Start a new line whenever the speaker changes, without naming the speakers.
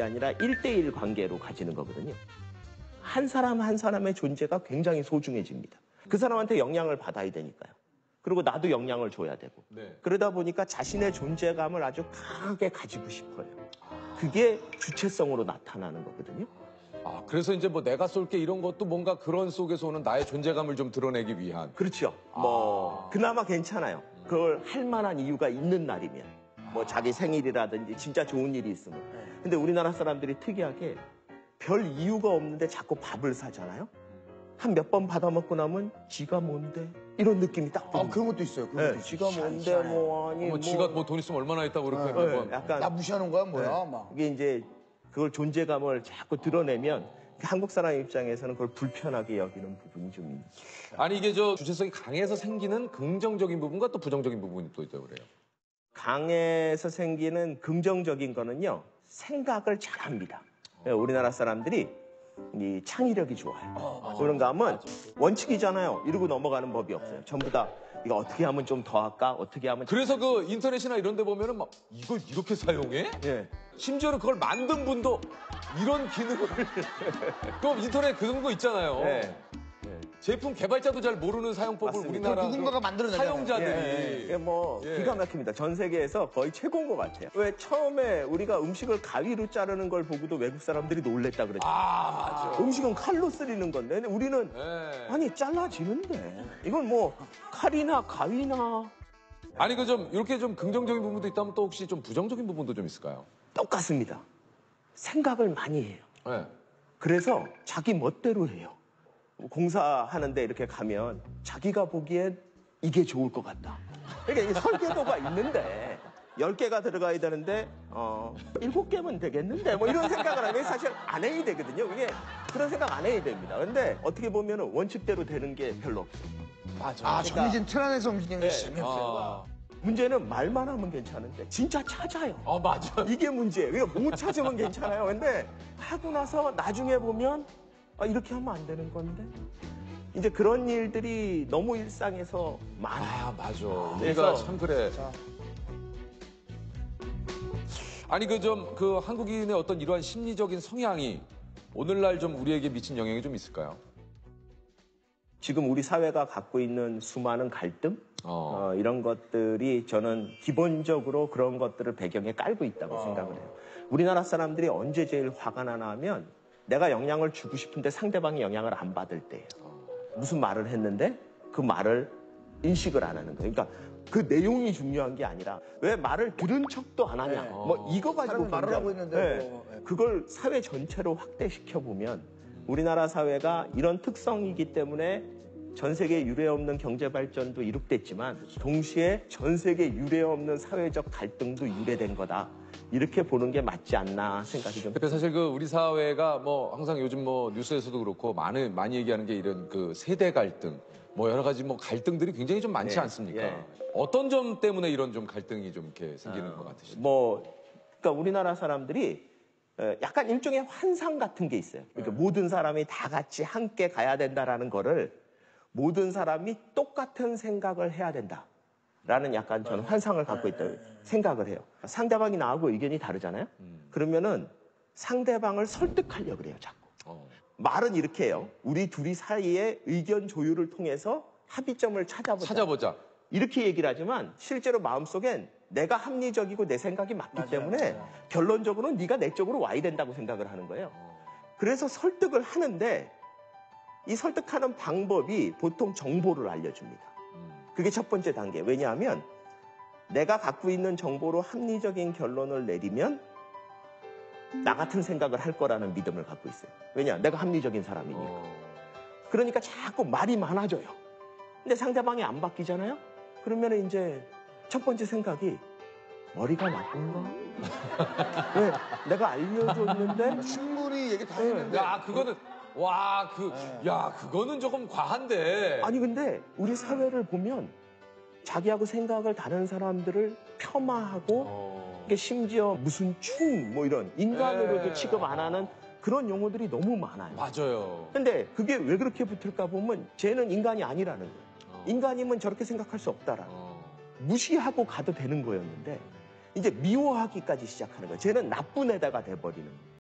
아니라 1대1 관계로 가지는 거거든요. 한 사람 한 사람의 존재가 굉장히 소중해집니다. 그 사람한테 영향을 받아야 되니까요. 그리고 나도 영향을 줘야 되고.
네.
그러다 보니까 자신의 존재감을 아주 강하게 가지고 싶어요. 그게 주체성으로 나타나는 거거든요.
아, 그래서 이제 뭐 내가 쏠게 이런 것도 뭔가 그런 속에서 오는 나의 존재감을 좀 드러내기 위한.
그렇죠. 뭐 그나마 괜찮아요. 그걸 할 만한 이유가 있는 날이면. 뭐 자기 생일이라든지 진짜 좋은 일이 있으면. 근데 우리나라 사람들이 특이하게 별 이유가 없는데 자꾸 밥을 사잖아요. 한 몇 번 받아먹고 나면 지가 뭔데? 이런 느낌이 딱 들어요.
그런 것도 있어요. 그런 것도 있어요.
지가 뭔데 뭐 아니
뭐 지가 뭐 돈 있으면 얼마나 있다고 그렇게
네,
매번.
약간
나 무시하는 거야 뭐야 막.
이게 이제 그걸 존재감을 자꾸 드러내면 한국 사람 입장에서는 그걸 불편하게 여기는 부분이 좀 있는.
아니 이게 저 주체성이 강해서 생기는 긍정적인 부분과 또 부정적인 부분이 또 있다고 그래요.
강해서 생기는 긍정적인 거는요. 생각을 잘합니다. 우리나라 사람들이 이 창의력이 좋아요. 그런가 하면 원칙이잖아요. 이러고 넘어가는 법이 없어요. 전부 다 이거 어떻게 하면 좀 더 할까? 어떻게 하면
그래서 그 인터넷이나 이런 데 보면은 막 이걸 이렇게 사용해?
예.
심지어는 그걸 만든 분도 이런 기능을 그 인터넷 그런 거 있잖아요.
예.
제품 개발자도 잘 모르는 사용법을
맞습니다.
우리나라
그걸 누군가가 만들어내잖아요.
사용자들이
이게 뭐
예.
기가 막힙니다. 전 세계에서 거의 최고인 것 같아요. 왜 처음에 우리가 음식을 가위로 자르는 걸 보고도 외국 사람들이 놀랬다 그랬죠.
아 맞아.
음식은 칼로 쓰리는 건데 근데 우리는
예.
아니 잘라지는데 이건 뭐 칼이나 가위나
아니 그 좀 이렇게 좀 긍정적인 부분도 있다면 또 혹시 좀 부정적인 부분도 좀 있을까요?
똑같습니다. 생각을 많이 해요.
네.
그래서 자기 멋대로 해요. 공사하는데 이렇게 가면 자기가 보기엔 이게 좋을 것 같다. 그러니까 이게 설계도가 있는데 10개가 들어가야 되는데 7개면 되겠는데 뭐 이런 생각을 하면 사실 안 해야 되거든요. 그게 그런 생각 안 해야 됩니다. 근데 어떻게 보면 원칙대로 되는 게 별로 없어요.
맞아. 정해진 틀 안에서 움직이는 게 재미없어요.
아,
문제는 말만 하면 괜찮은데 진짜 찾아요.
맞아.
이게 문제예요. 그러니까 못 찾으면 괜찮아요. 근데 하고 나서 나중에 보면 이렇게 하면 안 되는 건데. 이제 그런 일들이 너무 일상에서 많아요.
아, 맞아. 우리가
그래서
참 그래. 아니 그 한국인의 어떤 이러한 심리적인 성향이 오늘날 좀 우리에게 미친 영향이 좀 있을까요?
지금 우리 사회가 갖고 있는 수많은 갈등 이런 것들이 저는 기본적으로 그런 것들을 배경에 깔고 있다고 생각을 해요. 우리나라 사람들이 언제 제일 화가 나나 하면 내가 영향을 주고 싶은데 상대방이 영향을 안 받을 때예요. 무슨 말을 했는데 그 말을 인식을 안 하는 거예요. 그러니까 그 내용이 중요한 게 아니라 왜 말을 들은 척도 안 하냐. 뭐 이거 가지고
말을 하고 있는데
그걸 사회 전체로 확대시켜 보면 우리나라 사회가 이런 특성이기 때문에 전 세계 유례 없는 경제 발전도 이룩됐지만 동시에 전 세계 유례 없는 사회적 갈등도 유래된 거다. 이렇게 보는 게 맞지 않나 생각이 좀.
근데 사실 그 우리 사회가 뭐 항상 요즘 뭐 뉴스에서도 그렇고 많이 얘기하는 게 이런 그 세대 갈등, 뭐 여러 가지 뭐 갈등들이 굉장히 좀 많지
예,
않습니까?
예.
어떤 점 때문에 이런 좀 갈등이 좀 이렇게 생기는 것 같으신가요?
뭐 그러니까 우리나라 사람들이 약간 일종의 환상 같은 게 있어요. 그러니까 모든 사람이 다 같이 함께 가야 된다라는 거를 모든 사람이 똑같은 생각을 해야 된다라는 약간 저는 환상을 갖고 있다고 생각을 해요. 상대방이 나하고 의견이 다르잖아요. 그러면은 상대방을 설득하려고 그래요, 자꾸. 말은 이렇게 해요. 우리 둘이 사이에 의견 조율을 통해서 합의점을 찾아보자. 이렇게 얘기를 하지만 실제로 마음속엔 내가 합리적이고 내 생각이 맞기 때문에 결론적으로는 네가 내 쪽으로 와야 된다고 생각을 하는 거예요. 그래서 설득을 하는데 이 설득하는 방법이 보통 정보를 알려줍니다. 그게 첫 번째 단계. 왜냐하면 내가 갖고 있는 정보로 합리적인 결론을 내리면 나 같은 생각을 할 거라는 믿음을 갖고 있어요. 왜냐? 내가 합리적인 사람이니까. 그러니까 자꾸 말이 많아져요. 근데 상대방이 안 바뀌잖아요? 그러면 이제 첫 번째 생각이 머리가 나쁜가? 왜? 내가 알려줬는데
충분히 얘기 다 했는데.
야, 그거는 그거는 조금 과한데.
아니 근데 우리 사회를 보면 자기하고 생각을 다른 사람들을 폄하하고 이게 심지어 무슨 충 뭐 이런 인간으로도 취급 안 하는 그런 용어들이 너무 많아요.
맞아요.
근데 그게 왜 그렇게 붙을까 보면 쟤는 인간이 아니라는 거예요. 인간이면 저렇게 생각할 수 없다라는 거예요. 무시하고 가도 되는 거였는데 이제 미워하기까지 시작하는 거예요. 쟤는 나쁜 애다가 돼버리는 거예요.